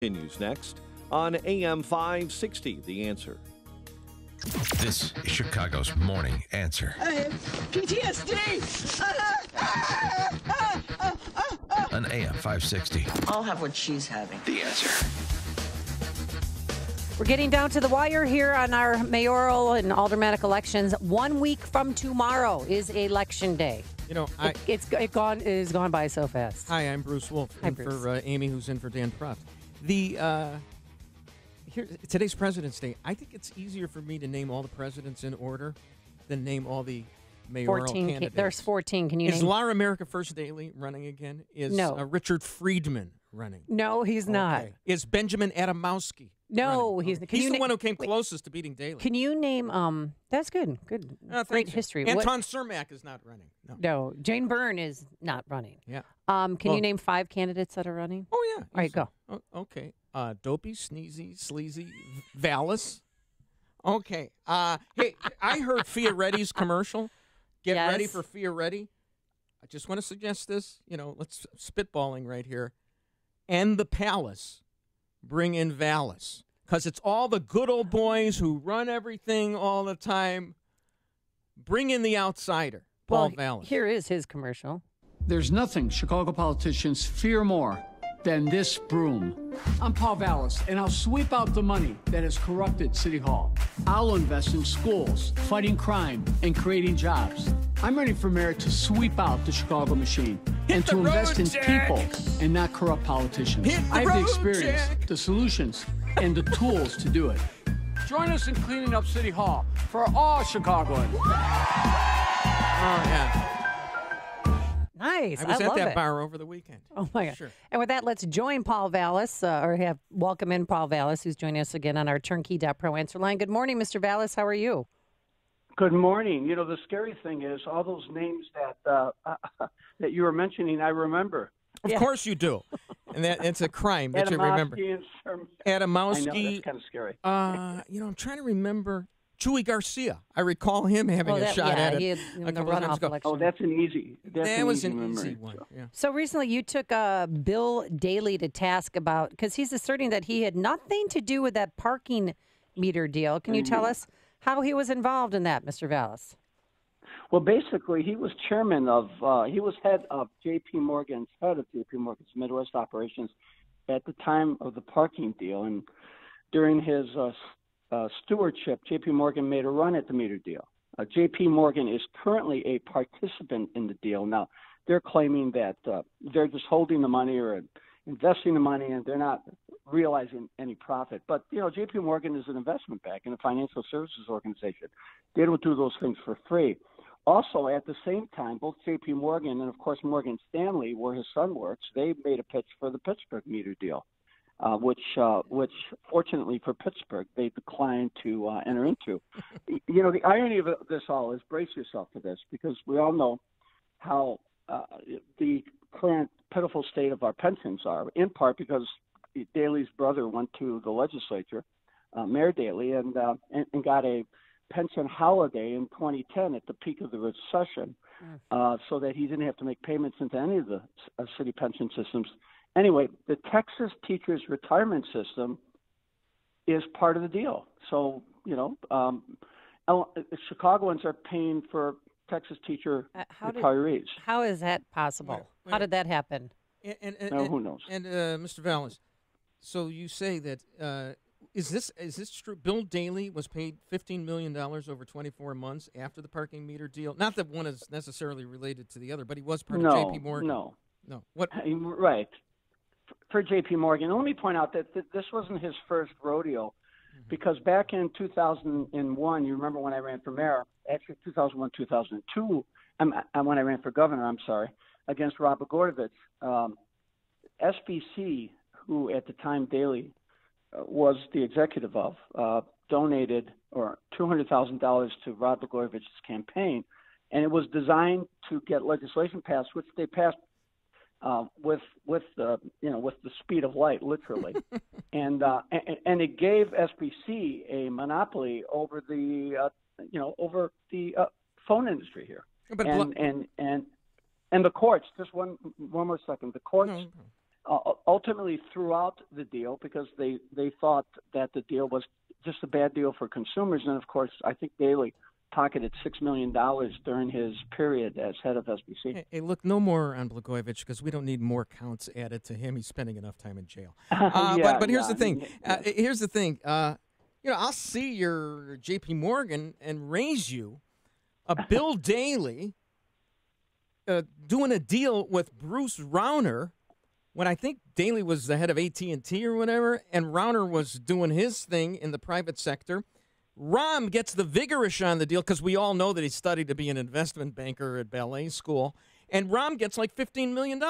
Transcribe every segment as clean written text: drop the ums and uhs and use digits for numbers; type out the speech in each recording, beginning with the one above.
Continues next on AM 560, The Answer. This is Chicago's Morning Answer. PTSD! On AM 560. I'll have what she's having. The Answer. We're getting down to the wire here on our mayoral and aldermanic elections. 1 week from tomorrow is Election Day. You know, It is gone by so fast. Hi, I'm Bruce Wolf. Hi, in Bruce. For Amy, who's in for Dan Proft. Today's President's Day. I think it's easier for me to name all the presidents in order than name all the mayoral candidates. There's 14. Can you Is name? Laura America First Daily running again? Is No. Richard Friedman running? No, he's not. Okay. Is Benjamin No, Adamowski running? he's. Okay. Can He's you the one who came wait, closest to beating Daley. Can you name? That's good. Good. Oh, Great thanks. history. Anton Cermak is not running. No. No, Jane Byrne is not running. Yeah. Can Well- you name 5 candidates that are running? Oh, yeah. All right, easy. go. Oh, okay. Dopey, Sneezy, Sleazy, Vallas. Okay. Hey, I heard Fioretti's commercial. Get Yes. ready for Fioretti. I just want to suggest this. You know, let's spitballing right here. End the palace. Bring in Vallas. Because it's all the good old boys who run everything all the time. Bring in the outsider, Paul Vallas. Here is his commercial. There's nothing Chicago politicians fear more than this broom. I'm Paul Vallas, and I'll sweep out the money that has corrupted City Hall. I'll invest in schools, fighting crime, and creating jobs. I'm ready for mayor to sweep out the Chicago machine and to invest in people and not corrupt politicians. I have the experience, the solutions, and the tools to do it. Join us in cleaning up City Hall for all Chicagoans. Oh, yeah. Nice. I was at love that it. bar over the weekend. Oh, my God. Sure. And with that, let's join Paul Vallas, or welcome in Paul Vallas, who's joining us again on our Turnkey.pro answer line. Good morning, Mr. Vallas. How are you? Good morning. You know, the scary thing is all those names that that you were mentioning, I remember. Of course you do. And it's a crime that you remember. Adamowski. I know, that's kind of scary. You know, I'm trying to remember Chuy Garcia. I recall him having a shot at it. He had, a the couple of times runoff ago. election. Oh, that's an easy. That was an memory. easy one. Yeah. So recently you took Bill Daley to task about, because he's asserting that he had nothing to do with that parking meter deal. Can you tell us how he was involved in that, Mr. Vallas? Well, basically, he was chairman of, he was head of J.P. Morgan's Midwest operations at the time of the parking deal. And during his stewardship, J.P. Morgan made a run at the meter deal. J.P. Morgan is currently a participant in the deal. Now, they're claiming that they're just holding the money or investing the money and they're not realizing any profit. But, you know, J.P. Morgan is an investment bank and a financial services organization. They don't do those things for free. Also, at the same time, both J.P. Morgan and, of course, Morgan Stanley, where his son works, they made a pitch for the Pittsburgh meter deal, which fortunately for Pittsburgh, they declined to enter into. You know, the irony of this all is brace yourself for this, because we all know how the current pitiful state of our pensions are, in part because Daley's brother went to the legislature, Mayor Daley, and got a pension holiday in 2010 at the peak of the recession, so that he didn't have to make payments into any of the city pension systems. Anyway, the Texas teachers' retirement system is part of the deal. So, you know, Chicagoans are paying for Texas teacher retirees. How is that possible? Wait. How did that happen? Who knows? And Mr. Vallas, so you say that is this true? Bill Daley was paid $15 million over 24 months after the parking meter deal. Not that one is necessarily related to the other, but he was part of J.P. Morgan. No. What? Right. For J.P. Morgan. Let me point out that this wasn't his first rodeo, because back in 2001, you remember when I ran for mayor, actually 2001, 2002, when I ran for governor, against Rob Blagojevich, SBC, who at the time Daley was the executive of, donated $200,000 to Rob Blagojevich's campaign, and it was designed to get legislation passed, which they passed with the speed of light, literally, and it gave SBC a monopoly over the phone industry here, and the courts. Just one more second. The courts ultimately threw out the deal because they thought that the deal was just a bad deal for consumers. And, of course, I think Daley pocketed $6 million during his period as head of SBC. Hey, look, no more on Blagojevich because we don't need more counts added to him. He's spending enough time in jail. But here's the thing. Here's the thing. I'll see your J.P. Morgan and raise you a Bill Daley doing a deal with Bruce Rauner when I think Daley was the head of AT&T or whatever, and Rauner was doing his thing in the private sector. Rahm gets the vigorish on the deal because we all know that he studied to be an investment banker at ballet school, and Rahm gets like $15 million.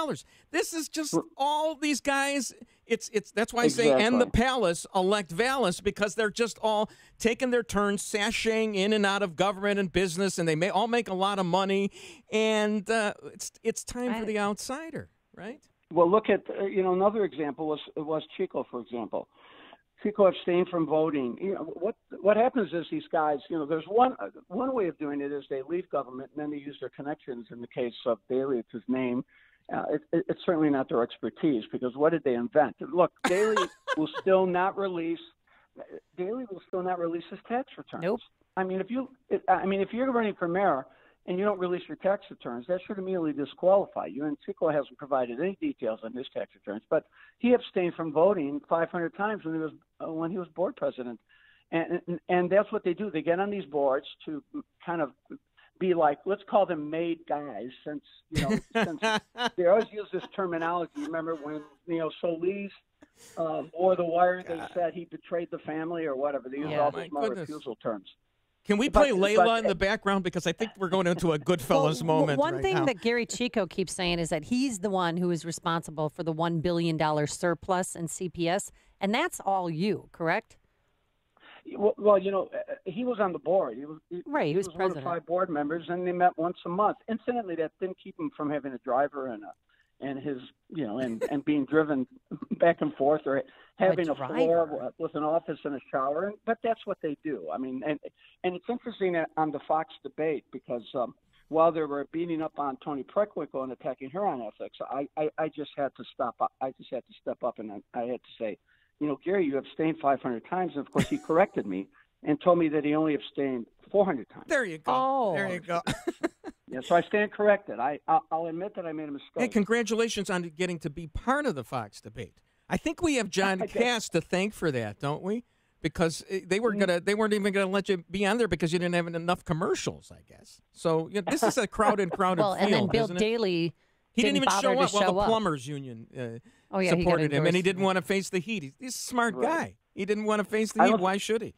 This is just all these guys. It's that's why I say, and the palace elect Vallas, because they're just all taking their turns, sashaying in and out of government and business, and they may all make a lot of money, and it's time for the outsider, right? Well, look at another example was Chico, for example. Chico abstained from voting. What happens is these guys, there's one way of doing it is they leave government and then they use their connections. In the case of Daley, it's his name. It's certainly not their expertise because what did they invent? Look, Daley will still not release his tax returns. Nope. If you're running for mayor and you don't release your tax returns, that should immediately disqualify you. And Chico hasn't provided any details on his tax returns, but he abstained from voting 500 times when he was board president, and that's what they do. They get on these boards to kind of be like, let's call them made guys, since they always use this terminology. Remember when Solis or the wire, they said he betrayed the family or whatever. They use all those more refusal terms. Can we play Layla in the background? Because I think we're going into a Goodfellas moment One thing now. that Gary Chico keeps saying is that he's the one who is responsible for the $1 billion surplus in CPS, and that's all you, correct? Well, he was on the board. He was president. One of 5 board members, and they met once a month. Incidentally, that didn't keep him from having a driver and his and being driven back and forth or having a floor with an office and a shower. But that's what they do. And it's interesting on the Fox debate because while they were beating up on Tony Preckwinkle and attacking her on ethics, I just had to stop. I just had to step up and I had to say, Gary, you abstained 500 times. And of course, he corrected me and told me that he only abstained 400 times. There you go. Oh. There you go. Yeah, so I stand corrected. I'll admit that I made a mistake. Hey, congratulations on getting to be part of the Fox debate. I think we have John Cass to thank for that, don't we? Because they weren't even gonna let you be on there because you didn't have enough commercials, I guess. So this is a crowded well, field. And then Bill isn't it? Daley He didn't even show up. Well, the plumbers union he supported him, and he didn't want to face the heat. He's a smart guy. He didn't want to face the heat. Why should he?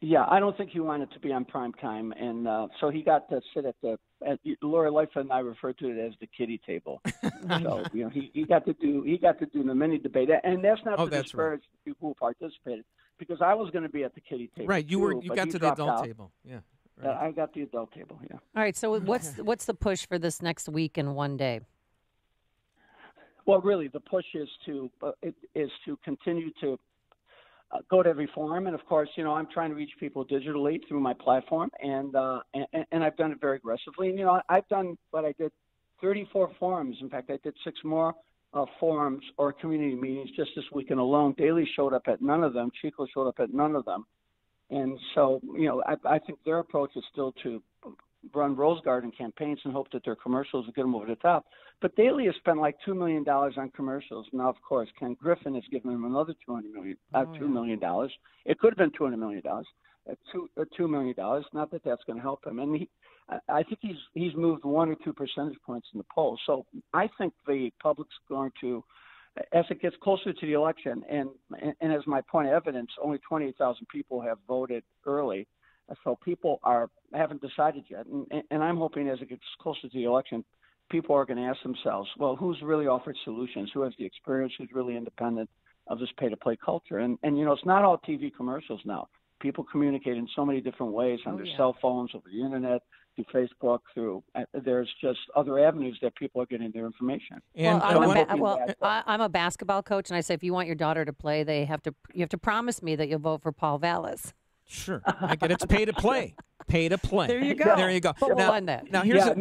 Yeah, I don't think he wanted to be on prime time, and so he got to sit at Lori Lightfoot and I referred to it as the kiddie table. So he got to do the mini debate, and that's not to disparage the people who participated because I was going to be at the kiddie table. Right, you got to the adult table. Yeah, right. I got the adult table. Yeah. All right. So what's the push for this next week and one day? Well, really, the push is to continue to go to every forum, and of course, I'm trying to reach people digitally through my platform, and I've done it very aggressively. And I've done what I did, 34 forums. In fact, I did 6 more forums or community meetings just this weekend alone. Daley showed up at none of them. Chico showed up at none of them, and so I think their approach is still to run Rose Garden campaigns and hope that their commercials will get them over the top. But Daley has spent like $2 million on commercials. Now, of course, Ken Griffin has given him another $2 million. It could have been $200 million. $2 million. Not that that's going to help him. And I think he's moved 1 or 2 percentage points in the poll. So I think the public's going to, as it gets closer to the election, and as my point of evidence, only 28,000 people have voted early. So people haven't decided yet, and I'm hoping as it gets closer to the election, people are going to ask themselves, well, who's really offered solutions? Who has the experience? Who's really independent of this pay-to-play culture? And it's not all TV commercials now. People communicate in so many different ways on their cell phones, over the internet, through Facebook, there's just other avenues that people are getting their information. And I'm a basketball coach, and I say if you want your daughter to play, you have to promise me that you'll vote for Paul Vallas. Sure, I get it. It's pay to play. Pay to play. There you go. There you go. Put Now, on that. now here's Yeah,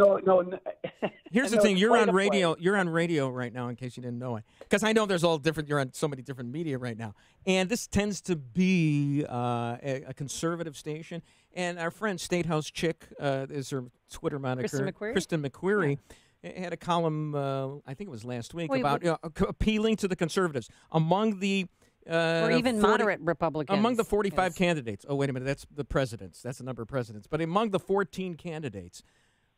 here's the no, thing. You're play on to play. radio. You're on radio right now. In case you didn't know it, because I know there's all different. You're on so many different media right now, and this tends to be a conservative station. And our friend State House Chick is her Twitter moniker. Kristen McQuarrie. Had a column, I think it was last week, about appealing to the conservatives among the or even moderate Republicans. Among the 45 candidates. Oh, wait a minute. That's the presidents. That's the number of presidents. But among the 14 candidates,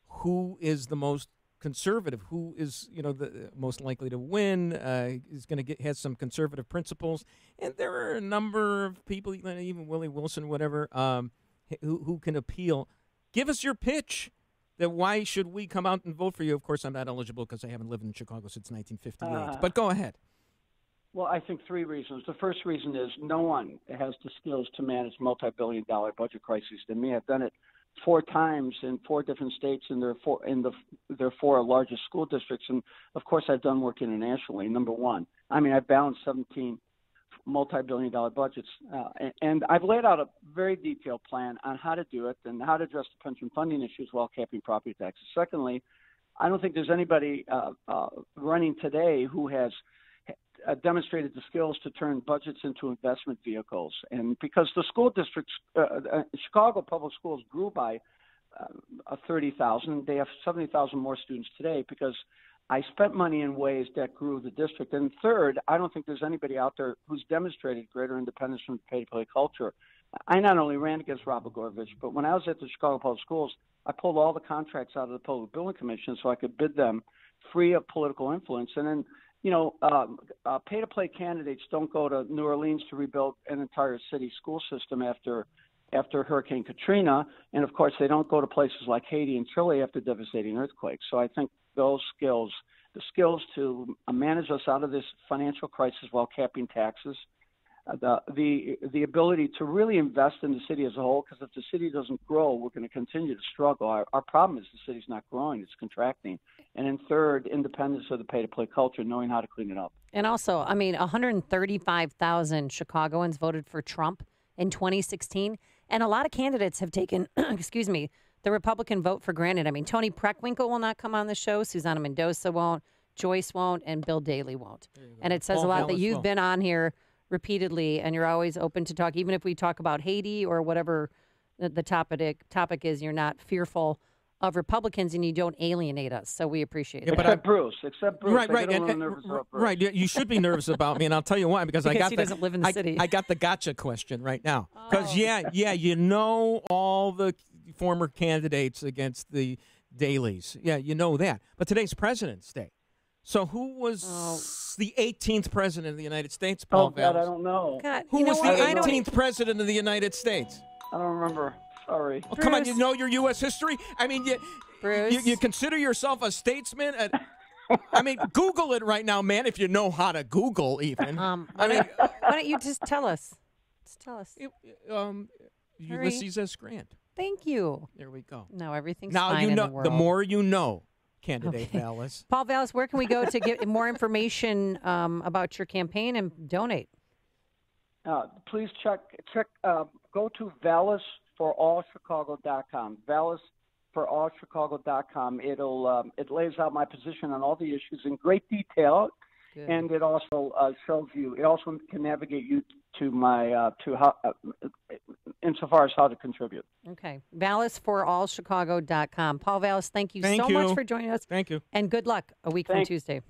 who is the most conservative? Who is, the most likely to win? Is going to has some conservative principles. And there are a number of people, even Willie Wilson, whatever, who can appeal. Give us your pitch. That why should we come out and vote for you? Of course, I'm not eligible because I haven't lived in Chicago since 1958. But go ahead. Well, I think three reasons. The first reason is no one has the skills to manage multi-billion-dollar budget crises than me. I've done it 4 times in 4 different states in their 4 largest school districts, and of course, I've done work internationally. Number one, I've balanced 17 multi-billion-dollar budgets, and I've laid out a very detailed plan on how to do it and how to address the pension funding issues while capping property taxes. Secondly, I don't think there's anybody running today who has demonstrated the skills to turn budgets into investment vehicles. And because the school districts, Chicago Public Schools grew by 30,000, they have 70,000 more students today because I spent money in ways that grew the district. And third, I don't think there's anybody out there who's demonstrated greater independence from the pay-to-play culture. I not only ran against Rob Blagojevich, but when I was at the Chicago Public Schools, I pulled all the contracts out of the Public Building Commission so I could bid them free of political influence. And then, pay-to-play candidates don't go to New Orleans to rebuild an entire city school system after Hurricane Katrina. And, of course, they don't go to places like Haiti and Chile after devastating earthquakes. So I think those skills, the skills to manage us out of this financial crisis while capping taxes, the ability to really invest in the city as a whole, because if the city doesn't grow, we're going to continue to struggle. Our problem is the city's not growing, it's contracting. And then third, independence of the pay-to-play culture, knowing how to clean it up. And also, 135,000 Chicagoans voted for Trump in 2016, and a lot of candidates have taken, the Republican vote for granted. Tony Preckwinkle will not come on the show, Susana Mendoza won't, Joyce won't, and Bill Daley won't. And it says a lot that you've been on here repeatedly, and you're always open to talk, even if we talk about Haiti or whatever the topic is. You're not fearful of Republicans, and you don't alienate us. So we appreciate it. Except Bruce. Right. Right. You should be nervous about me, and I'll tell you why. Because he doesn't live in the city. I got the gotcha question right now. Because you know all the former candidates against the Daleys. Yeah, you know that. But today's President's Day. So who was the 18th president of the United States, Paul Vallas? God, I don't know. God, who was the 18th president of the United States? I don't remember. Sorry. Oh, come on, you know your U.S. history? Bruce. You consider yourself a statesman? Google it right now, man, if you know how to Google even. Why don't you just tell us? Just tell us. Ulysses S. Grant. Thank you. There we go. No, everything's now fine you know. in the world. The more you know, candidate Vallas. Paul Vallas, where can we go to get more information about your campaign and donate? Please check. Go to vallasforallchicago.com. Vallasforallchicago.com. It lays out my position on all the issues in great detail. Good. And it also shows you. It also can navigate you to my insofar as how to contribute. Okay, vallasforallchicago.com. Paul Vallas, thank you so much for joining us. Thank you, and good luck a week from Tuesday.